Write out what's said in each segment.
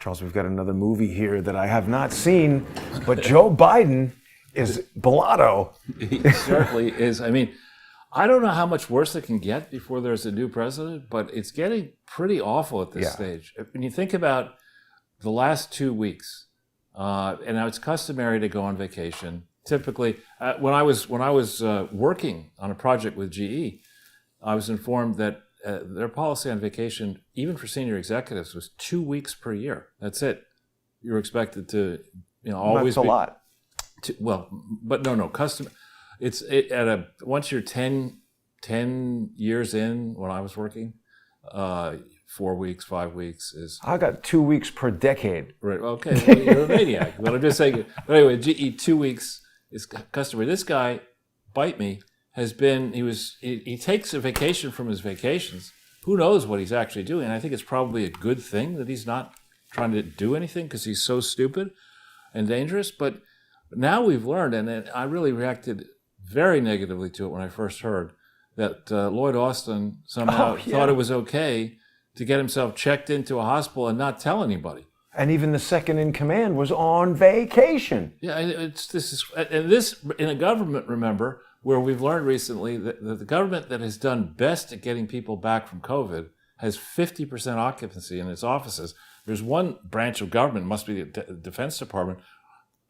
Charles, we've got another movie here that I have not seen, but Joe Biden is Blotto. He certainly is. I mean, I don't know how much worse it can get before there's a new president, but it's getting pretty awful at this stage. When you think about the last 2 weeks, and now it's customary to go on vacation. Typically, when I was working on a project with GE, I was informed that their policy on vacation, even for senior executives, was 2 weeks per year. That's it. You're expected to, always. That's a lot. But no, custom. Once you're 10 years in, when I was working, 4 weeks, 5 weeks is. I got 2 weeks per decade. Right. Okay. Well, you're a maniac. But I'm just saying. But anyway, GE 2 weeks is customary. This guy, bite me. He takes a vacation from his vacations. Who knows what he's actually doing? And I think it's probably a good thing that he's not trying to do anything because he's so stupid and dangerous. But now we've learned, and I really reacted very negatively to it when I first heard that Lloyd Austin somehow thought it was okay to get himself checked into a hospital and not tell anybody. And even the second in command was on vacation. Yeah, this in a government, remember, where we've learned recently that the government that has done best at getting people back from COVID has 50% occupancy in its offices. There's one branch of government, must be the Defense Department,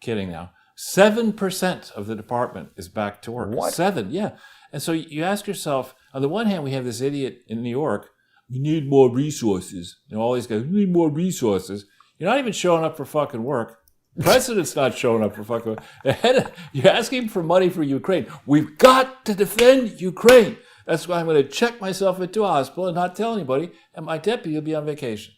kidding now, 7% of the department is back to work. What? 7, yeah. And so you ask yourself, on the one hand, we have this idiot in New York, we need more resources. All these guys, we need more resources. You're not even showing up for fucking work. The president's not showing up for fucking work. You're asking for money for Ukraine. We've got to defend Ukraine. That's why I'm going to check myself into a hospital and not tell anybody, and my deputy will be on vacation.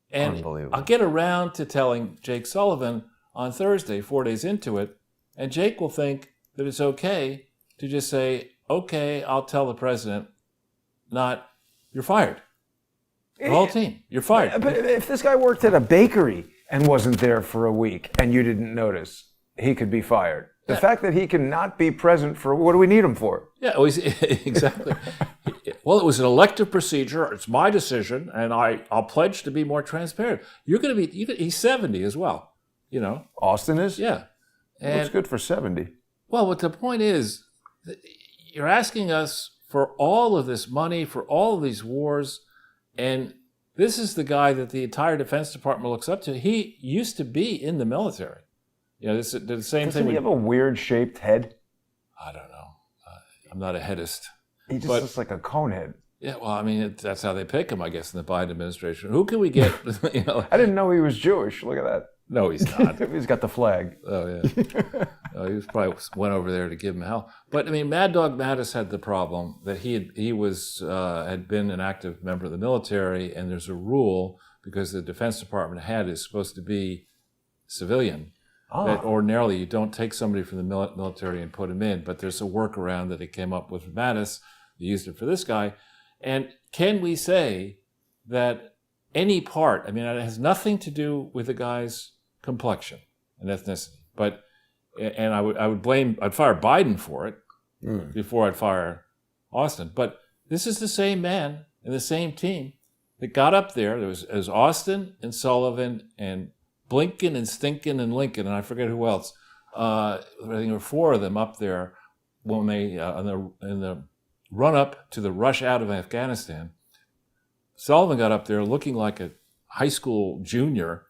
And I'll get around to telling Jake Sullivan on Thursday, 4 days into it, and Jake will think that it's okay to just say, okay, I'll tell the president, not, you're fired. The whole team, you're fired. But if this guy worked at a bakery and wasn't there for a week and you didn't notice, he could be fired. The fact that he can not be present for, what do we need him for? Yeah, exactly. Well, it was an elective procedure. It's my decision, and I'll pledge to be more transparent. You're going to be, he's 70 as well, Austin is? Yeah. And, looks good for 70. Well, but the point is, you're asking us for all of this money, for all of these wars, and this is the guy that the entire Defense Department looks up to. He used to be in the military. This is the same thing. Doesn't he have a weird shaped head? I don't know. I'm not a headist. He just looks like a cone head. Yeah, well, I mean, that's how they pick him, I guess, in the Biden administration. Who can we get? I didn't know he was Jewish. Look at that. No, he's not. He's got the flag. Oh, yeah. He probably went over there to give him hell. But, I mean, Mad Dog Mattis had the problem that he had been an active member of the military, and there's a rule, because the Defense Department head is supposed to be civilian, that ordinarily you don't take somebody from the military and put him in, but there's a workaround that he came up with Mattis. They used it for this guy. And can we say that any part, I mean, it has nothing to do with the guy's complexion and ethnicity, and I'd fire Biden for it before I'd fire Austin. But this is the same man and the same team that got up there. There was Austin and Sullivan and Blinken and Stinkin and Lincoln, and I forget who else. I think there were 4 of them up there when they in the run up to the rush out of Afghanistan. Sullivan got up there looking like a high school junior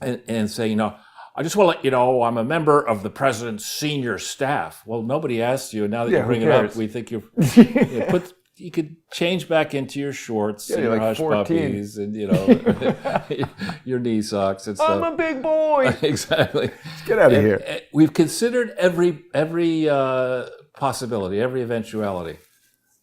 and say, I just want to let you know I'm a member of the president's senior staff. Well, nobody asked you, and now that you bring it up, we think you could change back into your shorts and your like hush 14. puppies and, your knee socks and stuff. I'm a big boy. Exactly. Let's get out of here. We've considered every possibility, every eventuality.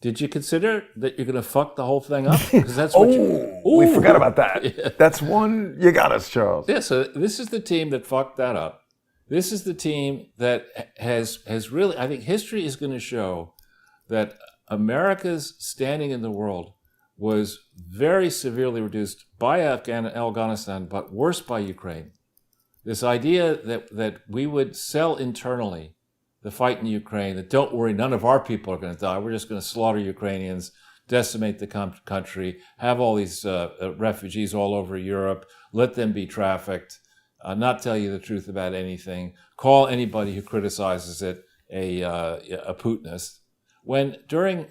Did you consider that you're going to fuck the whole thing up? Because that's what we forgot about that. Yeah. That's one, you got us, Charles. Yeah, so this is the team that fucked that up. This is the team that has really, I think history is going to show that America's standing in the world was very severely reduced by Afghanistan, but worse by Ukraine. This idea that we would sell internally the fight in Ukraine, that don't worry, none of our people are going to die. We're just going to slaughter Ukrainians decimate the country, have all these refugees all over Europe, let them be trafficked, not tell you the truth about anything, call anybody who criticizes it a Putinist. When during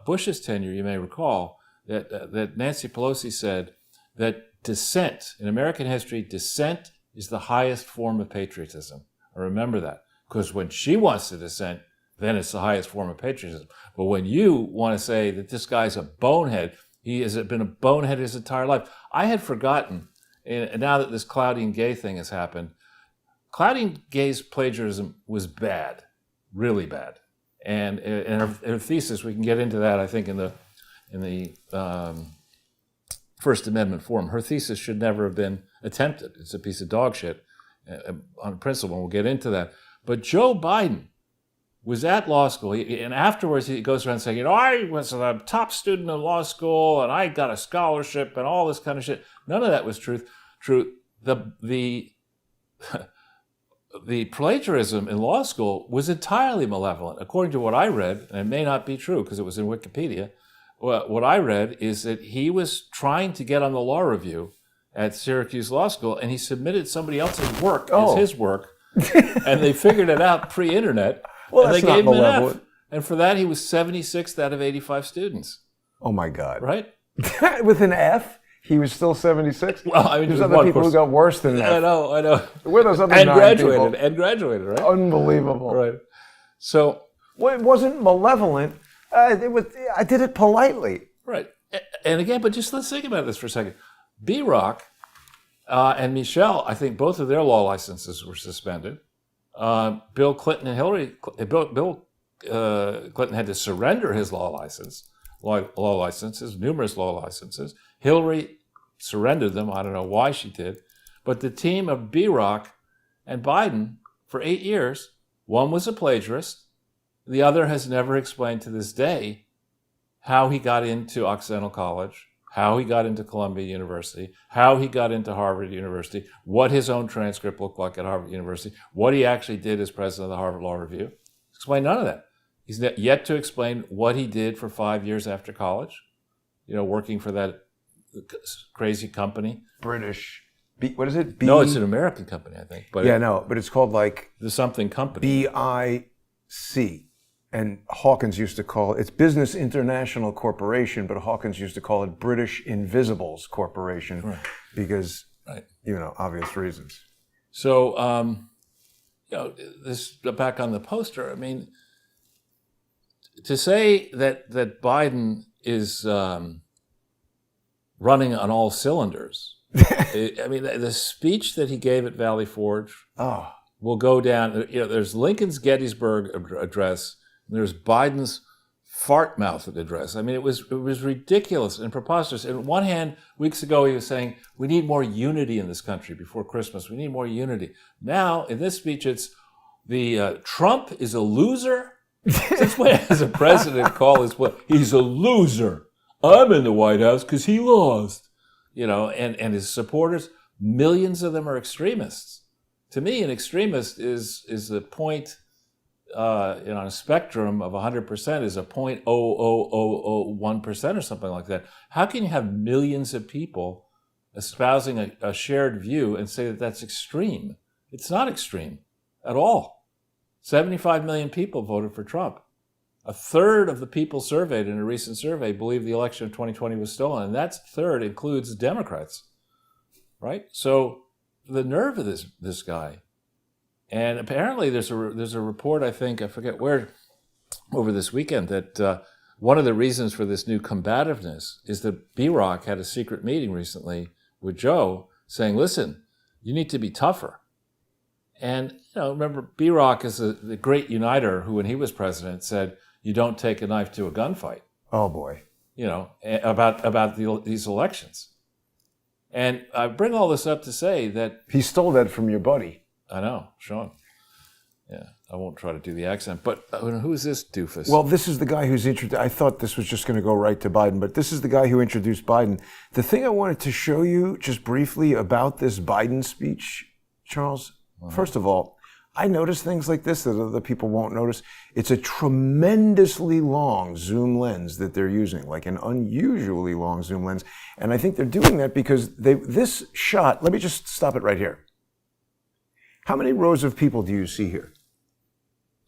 Bush's tenure, you may recall that Nancy Pelosi said that dissent, in American history, dissent is the highest form of patriotism. I remember that, because when she wants to dissent, then it's the highest form of patriotism. But when you want to say that this guy's a bonehead, he has been a bonehead his entire life. I had forgotten, and now that this Claudine Gay thing has happened, Claudine Gay's plagiarism was bad, really bad. And in her thesis, we can get into that, I think, in the First Amendment forum. Her thesis should never have been attempted. It's a piece of dog shit on principle, and we'll get into that. But Joe Biden was at law school, and afterwards he goes around saying, I was a top student in law school, and I got a scholarship, and all this kind of shit. None of that was true. The plagiarism in law school was entirely malevolent. According to what I read, and it may not be true because it was in Wikipedia, what I read is that he was trying to get on the law review at Syracuse Law School, and he submitted somebody else's work as his work, and they figured it out pre-internet, and they gave him an F. And for that, he was 76th out of 85 students. Oh, my God. Right? With an F? He was still 76? Well, I mean, there's other people who got worse than that. I know. Where those other and 9 people? And graduated, right? Unbelievable. Right. So, well, it wasn't malevolent. I did it politely. Right. And again, but just let's think about this for a second. B-Rock and Michelle, I think both of their law licenses were suspended. Bill Clinton and Hillary, Bill Clinton had to surrender his numerous law licenses. Hillary surrendered them. I don't know why she did. But the team of B-Rock and Biden, for 8 years, one was a plagiarist. The other has never explained to this day how he got into Occidental College, how he got into Columbia University, how he got into Harvard University, what his own transcript looked like at Harvard University, what he actually did as president of the Harvard Law Review. Explain none of that. He's yet to explain what he did for 5 years after college, working for that crazy company. British. What is it? No, it's an American company, I think. But but it's called the something company. BIC. And Hawkins used to call it, it's Business International Corporation, but Hawkins used to call it British Invisibles Corporation, right, because, obvious reasons. So, this back on the poster, I mean, to say that Biden is running on all cylinders, I mean, the speech that he gave at Valley Forge will go down, there's Lincoln's Gettysburg Address, there's Biden's fart mouth address. I mean, it was ridiculous and preposterous. On one hand, weeks ago, he was saying, we need more unity in this country before Christmas. We need more unity. Now, in this speech, it's Trump is a loser. Since when has a president call he's a loser? I'm in the White House because he lost. And his supporters, millions of them are extremists. To me, an extremist is a point, on a spectrum of 100% is a 0.00001% or something like that. How can you have millions of people espousing a shared view and say that that's extreme? It's not extreme at all. 75 million people voted for Trump. A third of the people surveyed in a recent survey believe the election of 2020 was stolen, and that third includes Democrats, right? So the nerve of this guy. And apparently there's a report, I forget where, over this weekend, that one of the reasons for this new combativeness is that B-Rock had a secret meeting recently with Joe saying, listen, you need to be tougher. And, remember, B-Rock is the great uniter who, when he was president, said, you don't take a knife to a gunfight. Oh, boy. About these elections. And I bring all this up to say that... He stole that from your buddy. I know, Sean. Yeah, I won't try to do the accent. But who's this doofus? Well, this is the guy who's introduced... I thought this was just going to go right to Biden, but this is the guy who introduced Biden. The thing I wanted to show you just briefly about this Biden speech, Charles, first of all, I notice things like this that other people won't notice. It's a tremendously long zoom lens that they're using, like an unusually long zoom lens. And I think they're doing that because this shot, let me just stop it right here. How many rows of people do you see here?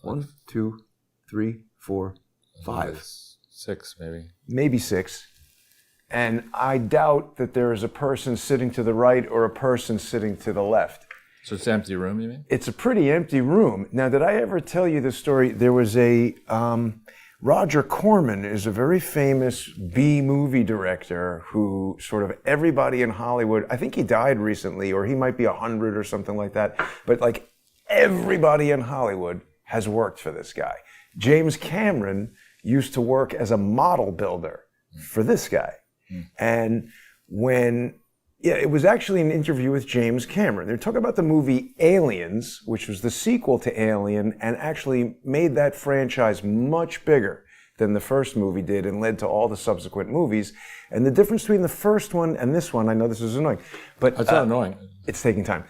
1, 2, 3, 4, 5. 6, maybe. Maybe 6. And I doubt that there is a person sitting to the right or a person sitting to the left. So it's an empty room, you mean? It's a pretty empty room. Now, did I ever tell you this story? There was Roger Corman is a very famous B-movie director who sort of everybody in Hollywood, I think he died recently, or he might be 100 or something like that, but like everybody in Hollywood has worked for this guy. James Cameron used to work as a model builder for this guy. And it was actually an interview with James Cameron. They're talking about the movie Aliens, which was the sequel to Alien, and actually made that franchise much bigger than the first movie did and led to all the subsequent movies. And the difference between the first one and this one, I know this is annoying, but it's not annoying. It's taking time.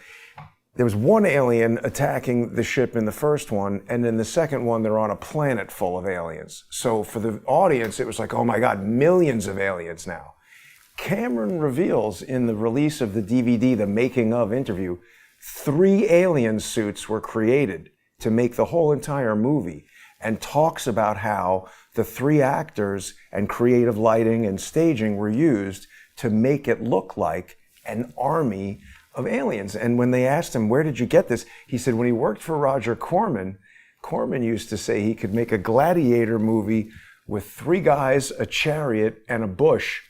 There was one alien attacking the ship in the first one, and in the second one, they're on a planet full of aliens. So for the audience, it was like, oh my God, millions of aliens now. Cameron reveals in the release of the DVD, the making of interview, 3 alien suits were created to make the whole entire movie, and talks about how the 3 actors and creative lighting and staging were used to make it look like an army of aliens. And when they asked him, where did you get this? He said when he worked for Roger Corman, Corman used to say he could make a gladiator movie with 3 guys, a chariot, and a bush.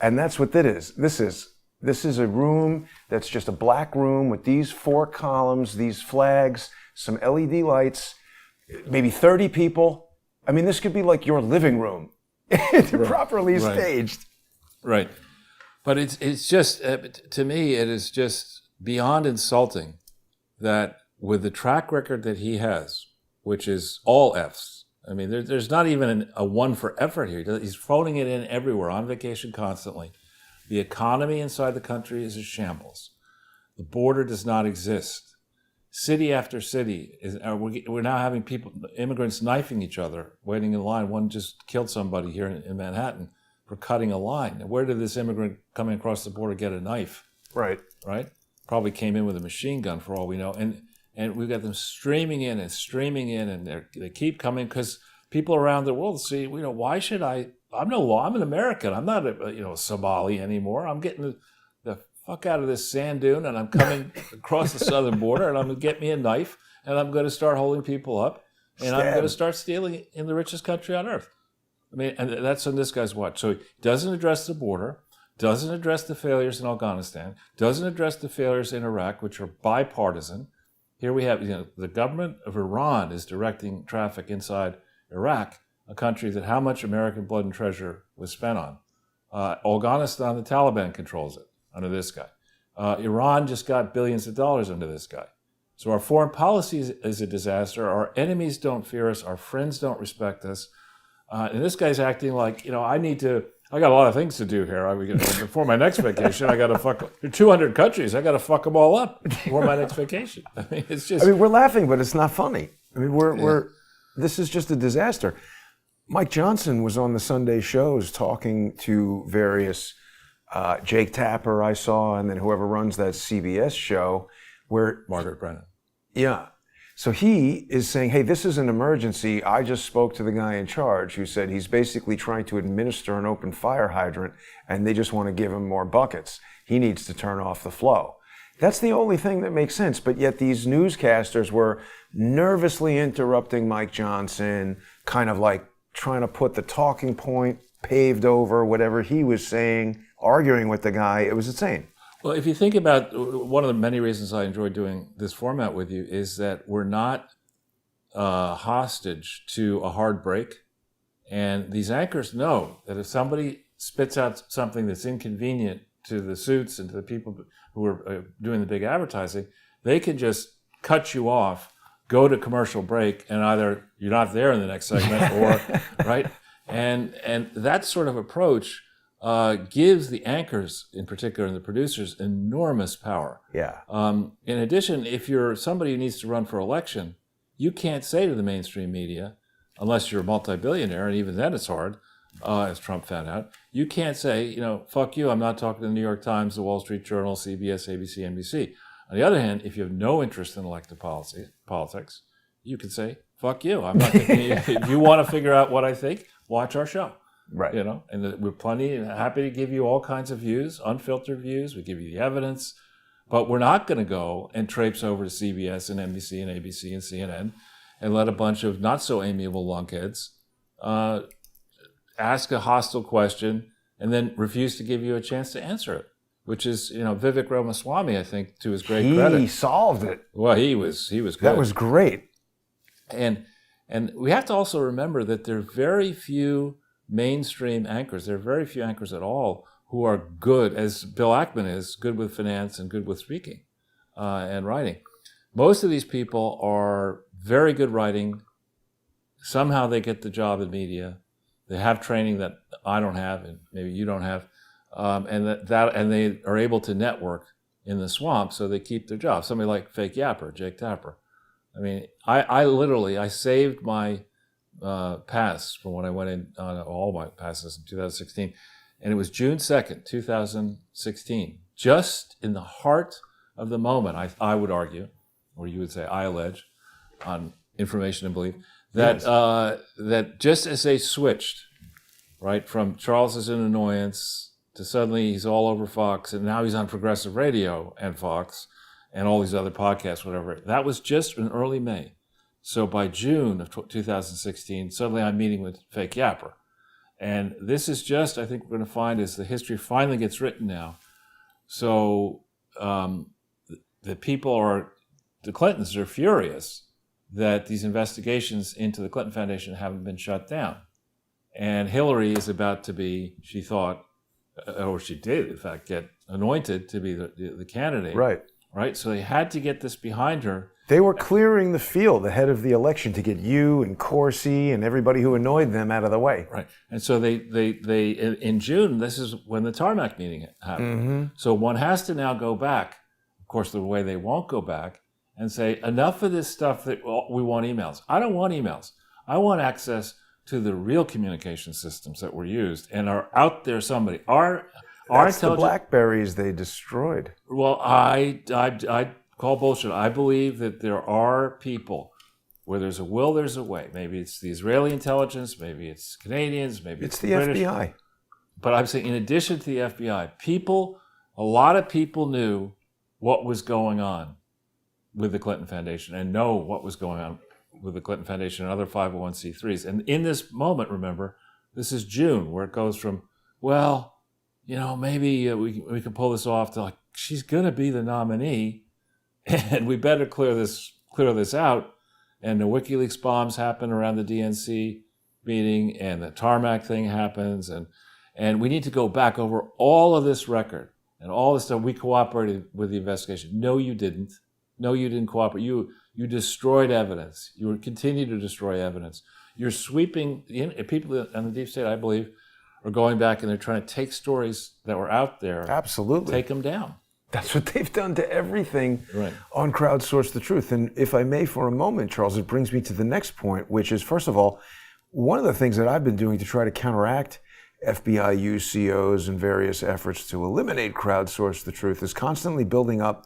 And that's what that is. This is a room that's just a black room with these 4 columns, these flags, some LED lights, maybe 30 people. I mean, this could be like your living room. Properly staged. Right. But it's just, to me, it is just beyond insulting that with the track record that he has, which is all Fs, I mean, there's not even a one for effort here. He's phoning it in everywhere, on vacation constantly. The economy inside the country is a shambles. The border does not exist. City after city, we're now having immigrants knifing each other, waiting in line. One just killed somebody here in Manhattan for cutting a line. Where did this immigrant coming across the border get a knife? Right. Probably came in with a machine gun for all we know. And we've got them streaming in, and they keep coming because people around the world see, why should I'm an American. I'm not a Somali anymore. I'm getting the fuck out of this sand dune, and I'm coming across the southern border, and I'm going to get me a knife, and I'm going to start holding people up, and I'm going to start stealing in the richest country on earth. I mean, and that's on this guy's watch. So he doesn't address the border, doesn't address the failures in Afghanistan, doesn't address the failures in Iraq, which are bipartisan. Here we have, the government of Iran is directing traffic inside Iraq, a country that how much American blood and treasure was spent on. Afghanistan, the Taliban controls it under this guy. Iran just got billions of dollars under this guy. So our foreign policy is a disaster. Our enemies don't fear us. Our friends don't respect us. And this guy's acting like, I got a lot of things to do here. Before my next vacation, I got to fuck 200 countries. I got to fuck them all up before my next vacation. I mean, it's just. We're laughing, but it's not funny. I mean, this is just a disaster. Mike Johnson was on the Sunday shows talking to various, Jake Tapper I saw, and then whoever runs that CBS show, where Margaret Brennan. Yeah. So he is saying, hey, this is an emergency. I just spoke to the guy in charge who said he's basically trying to administer an open fire hydrant, and they just want to give him more buckets. He needs to turn off the flow. That's the only thing that makes sense. But yet these newscasters were nervously interrupting Mike Johnson, kind of like trying to put the talking point paved over whatever he was saying, arguing with the guy. It was insane. Well, if you think about one of the many reasons I enjoy doing this format with you is that we're not hostage to a hard break. And these anchors know that if somebody spits out something that's inconvenient to the suits and to the people who are doing the big advertising, they can just cut you off, go to commercial break, and either you're not there in the next segment or, right? And that sort of approach gives the anchors, in particular, and the producers, enormous power. Yeah. In addition, if you're somebody who needs to run for election, you can't say to the mainstream media, unless you're a multi-billionaire, and even then it's hard, as Trump found out, you can't say, fuck you, I'm not talking to the New York Times, the Wall Street Journal, CBS, ABC, NBC. On the other hand, if you have no interest in elected politics, you can say, fuck you. I'm not if you want to figure out what I think, watch our show. Right. And we're plenty happy to give you all kinds of views, unfiltered views. We give you the evidence, but we're not going to go and traipse over to CBS and NBC and ABC and CNN and let a bunch of not so amiable lunkheads ask a hostile question and then refuse to give you a chance to answer it, which is, Vivek Ramaswamy, I think, to his great credit. He solved it. Well, he was good. That was great. And we have to also remember that there are very few mainstream anchors. There are very few anchors at all who are good, as Bill Ackman is, good with finance and good with speaking and writing. Most of these people are very good writing. Somehow they get the job in media. They have training that I don't have, and maybe you don't have, and they are able to network in the swamp, so they keep their job. Somebody like Fake Yapper, Jake Tapper. I mean, I saved my pass from when I went in on all my passes in 2016, and it was June 2nd, 2016, just in the heart of the moment. I would argue, or you would say, I allege, on Information and Belief, that that just as they switched, right, from Charles is an annoyance to suddenly he's all over Fox, and now he's on Progressive Radio and Fox and all these other podcasts, whatever. That was just in early May. So by June of 2016, suddenly I'm meeting with Fake Yapper. And this is just, I think we're going to find, as the history finally gets written now. So the Clintons are furious that these investigations into the Clinton Foundation haven't been shut down. And Hillary is about to be, she thought, or she did, in fact, get anointed to be the candidate. Right. So they had to get this behind her. They were clearing the field ahead of the election to get you and Corsi and everybody who annoyed them out of the way. Right. And so they in June, this is when the tarmac meeting happened. Mm-hmm. So one has to now go back, of course, the way they won't go back, and say, enough of this stuff that we want emails. I don't want emails. I want access to the real communication systems that were used and are out there somebody. That's the BlackBerries they destroyed. Well, I call bullshit. I believe that there are people where there's a will, there's a way. Maybe it's the Israeli intelligence, maybe it's Canadians, maybe it's the British. FBI. But I'm saying, in addition to the FBI, a lot of people knew what was going on with the Clinton Foundation and know what was going on with the Clinton Foundation and other 501c3s. And in this moment, remember, this is June, where it goes from, well, maybe we can pull this off, to like, she's going to be the nominee, and we better clear this out. And the WikiLeaks bombs happen around the DNC meeting, and the tarmac thing happens, and we need to go back over all of this record and all this stuff. We cooperated with the investigation. No, you didn't. No, you didn't cooperate. You destroyed evidence. You would continue to destroy evidence. You're sweeping people in the deep state, I believe, are going back and they're trying to take stories that were out there. Absolutely. Take them down. That's what they've done to everything on Crowdsource the Truth. And if I may for a moment, Charles, it brings me to the next point, which is, first of all, one of the things that I've been doing to try to counteract FBI UCOs and various efforts to eliminate Crowdsource the Truth is constantly building up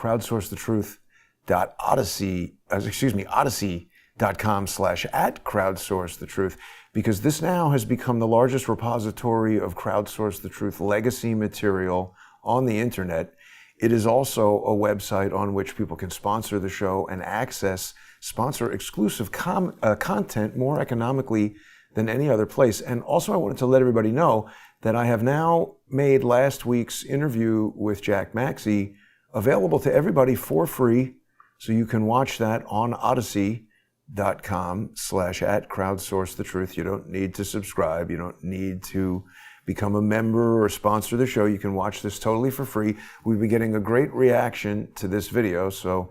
odyssey.com/@crowdsourcethetruth, because this now has become the largest repository of Crowdsource the Truth legacy material on the internet. It is also a website on which people can sponsor the show and access sponsor exclusive content more economically than any other place. And also I wanted to let everybody know that I have now made last week's interview with Jack Maxey available to everybody for free. So you can watch that on odyssey.com/@crowdsourcethetruth. You don't need to subscribe. You don't need to become a member or sponsor the show. You can watch this totally for free. We've been getting a great reaction to this video. So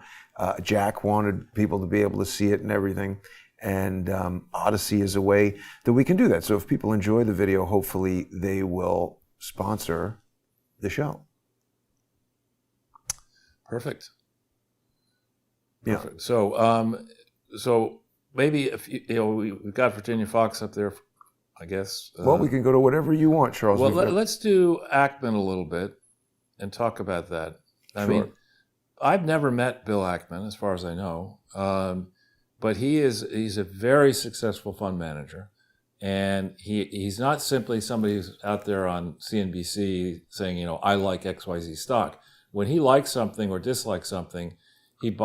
Jack wanted people to be able to see it and everything. And Odyssey is a way that we can do that. So if people enjoy the video, hopefully they will sponsor the show. Perfect. Yeah. So maybe if we've got Virginia Fox up there, I guess. Well, we can go to whatever you want, Charles. Well, let's do Ackman a little bit and talk about that. I mean, I've never met Bill Ackman, as far as I know, but he's a very successful fund manager, and he's not simply somebody who's out there on CNBC saying, I like XYZ stock. When he likes something or dislikes something, he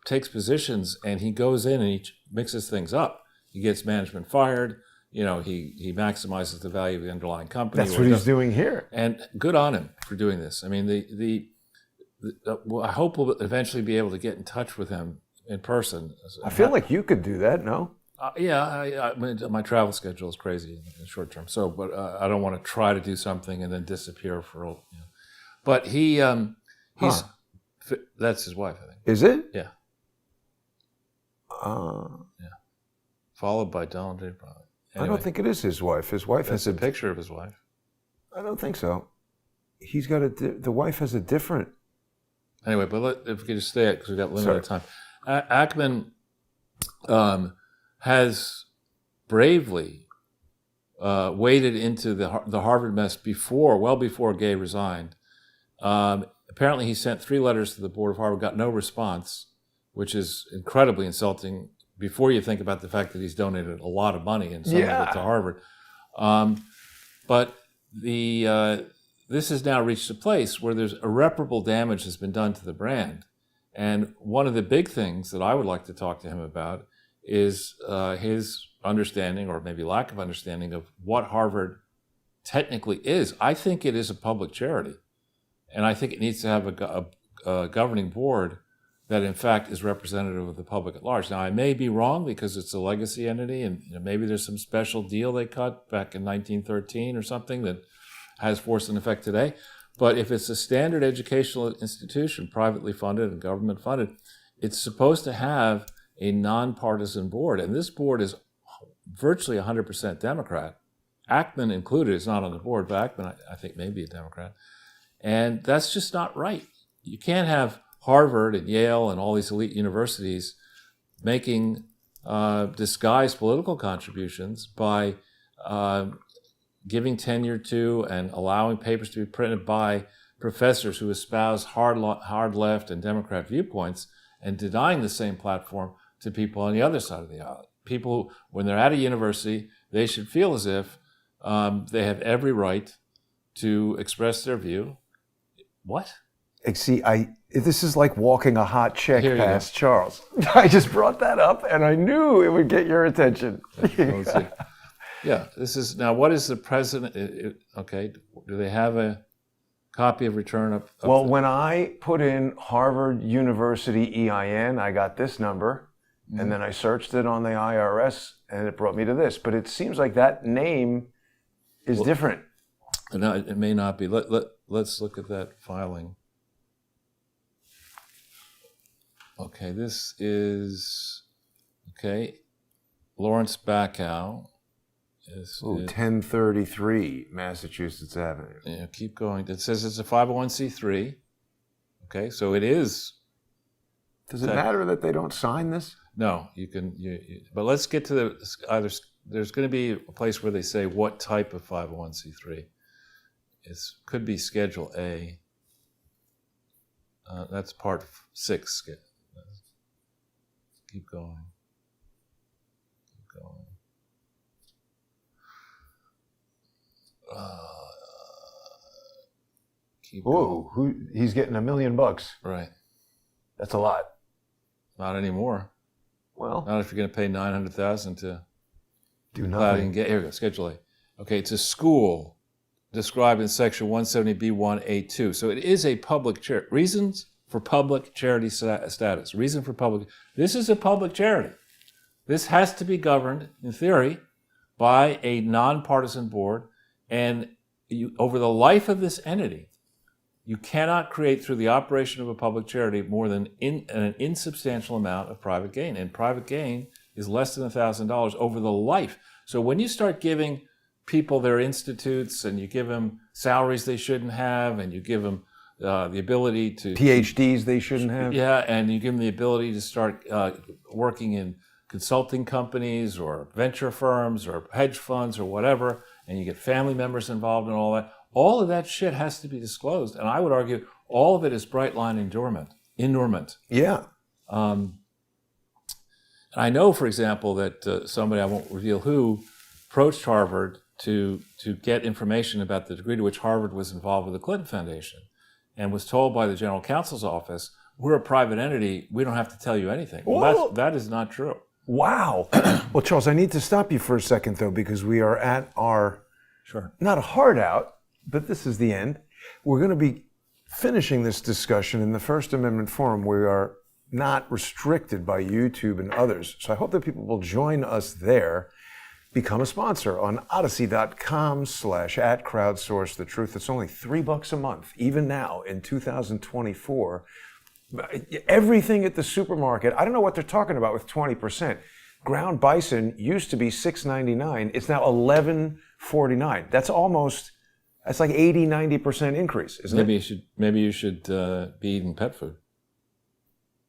takes positions and he goes in and he mixes things up. He gets management fired. He maximizes the value of the underlying company. That's what he's doing here. And good on him for doing this. I mean, I hope we'll eventually be able to get in touch with him in person. I feel like you could do that, no? I mean, my travel schedule is crazy in the short term. So, but I don't want to try to do something and then disappear for. But he's that's his wife, I think. Is it? Yeah. Yeah. Followed by Donald J. Bryan. Anyway, I don't think it is his wife. His wife has a picture of his wife. I don't think so. He's got the wife has a different. Anyway, but if we could just stay because we've got limited time. Ackman has bravely waded into the Harvard mess well before Gay resigned. Apparently, he sent 3 letters to the board of Harvard, got no response, which is incredibly insulting. Before you think about the fact that he's donated a lot of money and some of it to Harvard. But this has now reached a place where there's irreparable damage has been done to the brand. And one of the big things that I would like to talk to him about is his understanding, or maybe lack of understanding, of what Harvard technically is. I think it is a public charity. And I think it needs to have a governing board that in fact is representative of the public at large. Now, I may be wrong because it's a legacy entity and maybe there's some special deal they cut back in 1913 or something that has force and effect today. But if it's a standard educational institution, privately funded and government funded, it's supposed to have a nonpartisan board. And this board is virtually 100% Democrat. Ackman included is not on the board, but Ackman, I think, may be a Democrat. And that's just not right. You can't have Harvard and Yale and all these elite universities making disguised political contributions by giving tenure to and allowing papers to be printed by professors who espouse hard left and Democrat viewpoints and denying the same platform to people on the other side of the aisle. People who, when they're at a university, they should feel as if they have every right to express their view. What? See, this is like walking a hot check past Charles. I just brought that up, and I knew it would get your attention. Yeah, this is now. What is the president? Okay, do they have a copy of return up? Well, when I put in Harvard University EIN, I got this number, and then I searched it on the IRS, and it brought me to this. But it seems like that name is different. No, it may not be. Let's look at that filing. Okay, this is, Lawrence Backow. 1033 Massachusetts Avenue. Yeah, keep going. It says it's a 501c3. Okay, so it is. Does it matter that they don't sign this? No, you can. But let's get to there's going to be a place where they say what type of 501c3. It could be Schedule A. That's Part 6. Keep going. Keep going. He's getting $1 million. Right. That's a lot. Not anymore. Well, not if you're going to pay $900,000 to do nothing. Here we go. Schedule A. Okay, it's a school described in Section 170B1A2. So it is a public charity. Reasons for public charity status. Reason for public. This is a public charity. This has to be governed, in theory, by a nonpartisan board. And over the life of this entity, you cannot create through the operation of a public charity more than an insubstantial amount of private gain. And private gain is less than $1,000 over the life. So when you start giving people their institutes, and you give them salaries they shouldn't have, and you give them the ability to PhDs they shouldn't have. Yeah, and you give them the ability to start working in consulting companies or venture firms or hedge funds or whatever, and you get family members involved in all that. All of that shit has to be disclosed, and I would argue all of it is bright line endurement. Yeah. I know, for example, that somebody, I won't reveal who, approached Harvard to get information about the degree to which Harvard was involved with the Clinton Foundation, and was told by the general counsel's office, we're a private entity, we don't have to tell you anything. Well, that is not true. Wow. Well, Charles, I need to stop you for a second, though, because we are at our, not a hard out, but this is the end. We're going to be finishing this discussion in the First Amendment Forum. We are not restricted by YouTube and others. So I hope that people will join us there. Become a sponsor on odyssey.com/@crowdsource the truth. It's only $3 a month, even now in 2024. Everything at the supermarket, I don't know what they're talking about with 20%. Ground bison used to be $6.99. It's now $11.49. That's like 80-90% increase, isn't it? Maybe you should be eating pet food.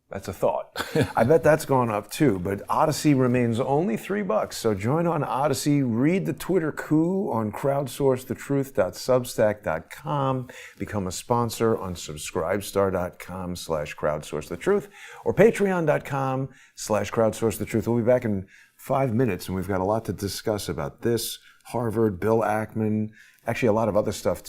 That's a thought. I bet that's gone up too, but Odyssey remains only $3. So join on Odyssey, read the Twitter coup on crowdsourcethetruth.substack.com, become a sponsor on subscribestar.com/crowdsourcethetruth or patreon.com/crowdsourcethetruth. We'll be back in 5 minutes, and we've got a lot to discuss about this, Harvard, Bill Ackman, actually a lot of other stuff